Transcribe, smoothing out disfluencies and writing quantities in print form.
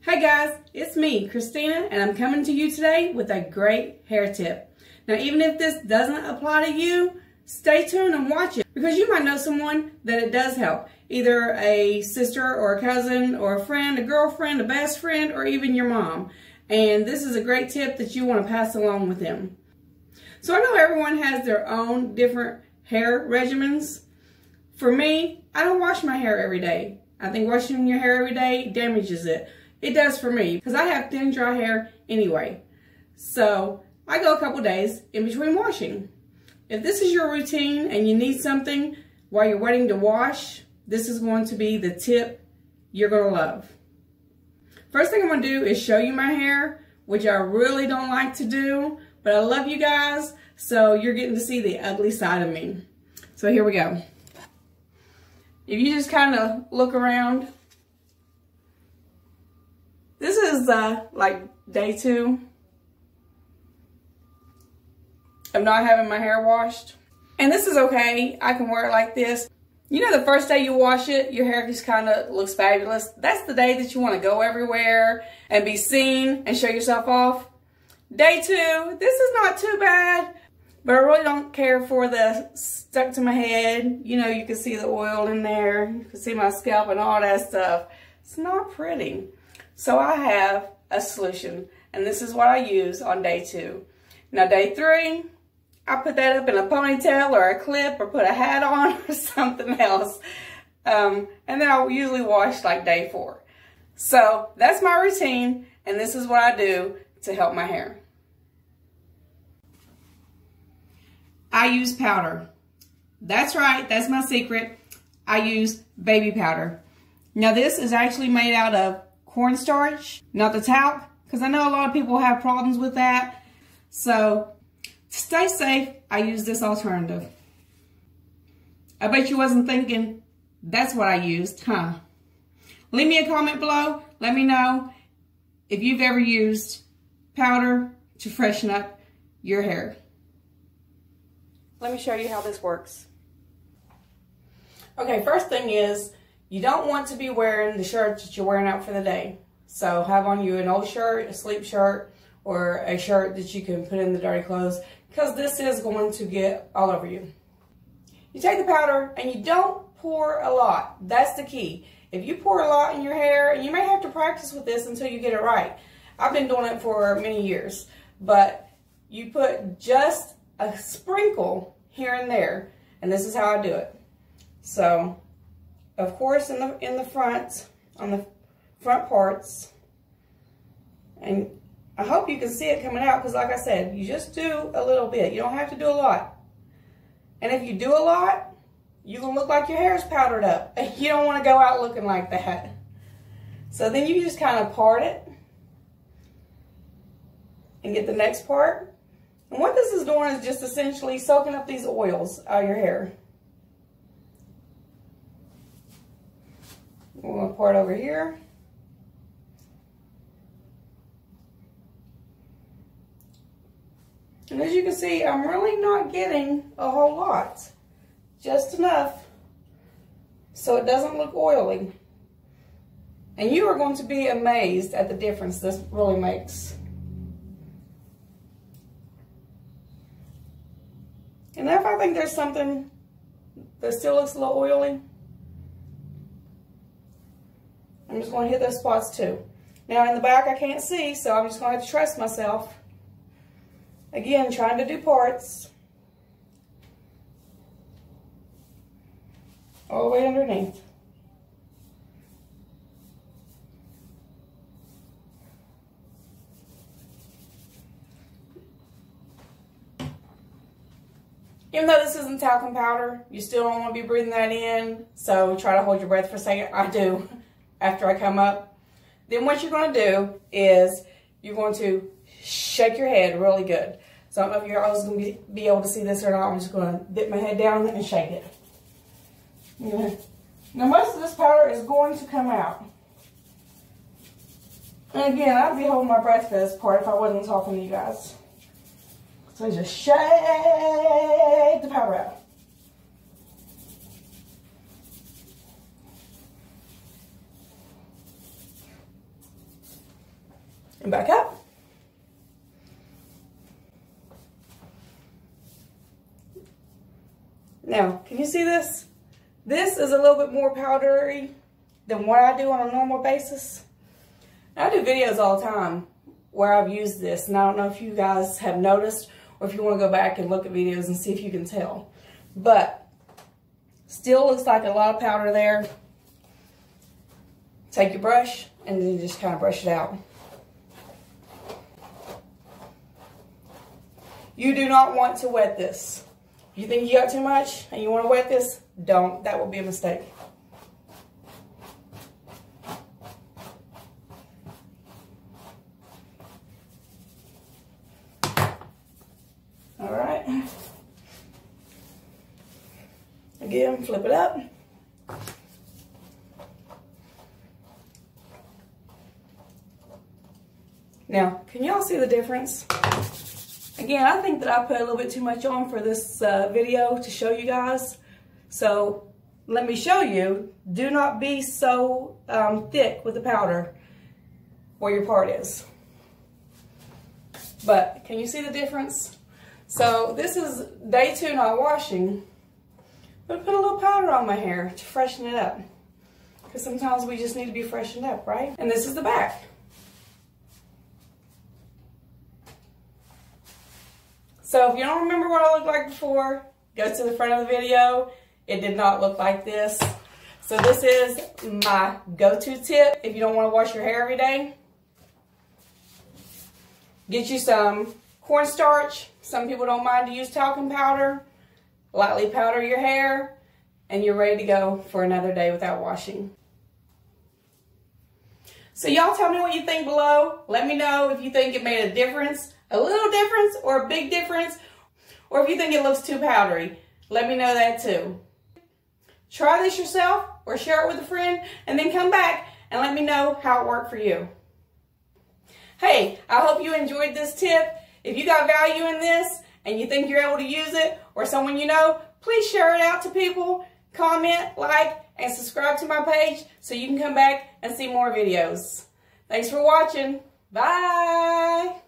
Hey guys, it's me, Christina, and I'm coming to you today with a great hair tip. Now, even if this doesn't apply to you, stay tuned and watch it because you might know someone that it does help. Either a sister or a cousin or a friend, a girlfriend, a best friend, or even your mom. And this is a great tip that you want to pass along with them. So I know everyone has their own different hair regimens. For me, I don't wash my hair every day. I think washing your hair every day damages it. It does for me because I have thin, dry hair anyway. So I go a couple days in between washing. If this is your routine and you need something while you're waiting to wash, this is going to be the tip you're going to love. First thing I'm going to do is show you my hair, which I really don't like to do, but I love you guys, so you're getting to see the ugly side of me. So here we go. If you just kind of look around, this is like day 2 of not having my hair washed. And this is okay. I can wear it like this. You know, the first day you wash it, your hair just kind of looks fabulous. That's the day that you want to go everywhere and be seen and show yourself off. Day 2, this is not too bad, but I really don't care for the stuck to my head. You know, you can see the oil in there. You can see my scalp and all that stuff. It's not pretty. So I have a solution, and this is what I use on day 2. Now day 3, I put that up in a ponytail or a clip or put a hat on or something else. And then I'll usually wash like day 4. So that's my routine, and this is what I do to help my hair. I use powder. That's right, that's my secret. I use baby powder. Now this is actually made out of cornstarch, not the talc, because I know a lot of people have problems with that. So to stay safe, I use this alternative. I bet you wasn't thinking that's what I used, huh? Leave me a comment below. Let me know if you've ever used powder to freshen up your hair. Let me show you how this works. Okay, first thing is, you don't want to be wearing the shirt that you're wearing out for the day. So have on you an old shirt, a sleep shirt, or a shirt that you can put in the dirty clothes, because this is going to get all over you. You take the powder and you don't pour a lot. That's the key. If you pour a lot in your hair, and you may have to practice with this until you get it right. I've been doing it for many years, but you put just a sprinkle here and there, and this is how I do it. So, of course, in the front, on the front parts, and I hope you can see it coming out, because like I said, you just do a little bit. You don't have to do a lot. And if you do a lot, you're going to look like your hair is powdered up. You don't want to go out looking like that. So then you just kind of part it and get the next part. And what this is doing is just essentially soaking up these oils out of your hair. We're going to part over here. And as you can see, I'm really not getting a whole lot. Just enough so it doesn't look oily. And you are going to be amazed at the difference this really makes. And if I think there's something that still looks a little oily, I'm just going to hit those spots too. Now in the back I can't see, so I'm just going to have to trust myself. Again, trying to do parts all the way underneath. Even though this isn't talcum powder, you still don't want to be breathing that in, so try to hold your breath for a second. I do after I come up. Then what you're going to do is you're going to shake your head really good. So I don't know if you're always going to be able to see this or not. I'm just going to dip my head down and shake it. Yeah. Now most of this powder is going to come out. And again, I'd be holding my breath for this part if I wasn't talking to you guys. So just shake the powder out. and back up. Now, can you see this? This is a little bit more powdery than what I do on a normal basis. Now, I do videos all the time where I've used this, and I don't know if you guys have noticed or if you want to go back and look at videos and see if you can tell. But still looks like a lot of powder there. Take your brush and then you just kind of brush it out. You do not want to wet this. If you think you got too much and you want to wet this, don't. That will be a mistake. All right. Again, flip it up. Now, can y'all see the difference? Again, I think that I put a little bit too much on for this video to show you guys. So, let me show you. Do not be so thick with the powder where your part is. But, can you see the difference? So, this is day 2 not washing. But I put a little powder on my hair to freshen it up. Because sometimes we just need to be freshened up, right? And this is the back. So if you don't remember what I looked like before, go to the front of the video. It did not look like this. So this is my go-to tip if you don't want to wash your hair every day. Get you some cornstarch. Some people don't mind to use talcum powder. Lightly powder your hair, and you're ready to go for another day without washing. So y'all tell me what you think below. Let me know if you think it made a difference, a little difference, or a big difference, or if you think it looks too powdery. Let me know that too. Try this yourself or share it with a friend, and then come back and let me know how it worked for you. Hey, I hope you enjoyed this tip. If you got value in this and you think you're able to use it, or someone you know, please share it out to people. Comment, like, and subscribe to my page so you can come back and see more videos. Thanks for watching. Bye.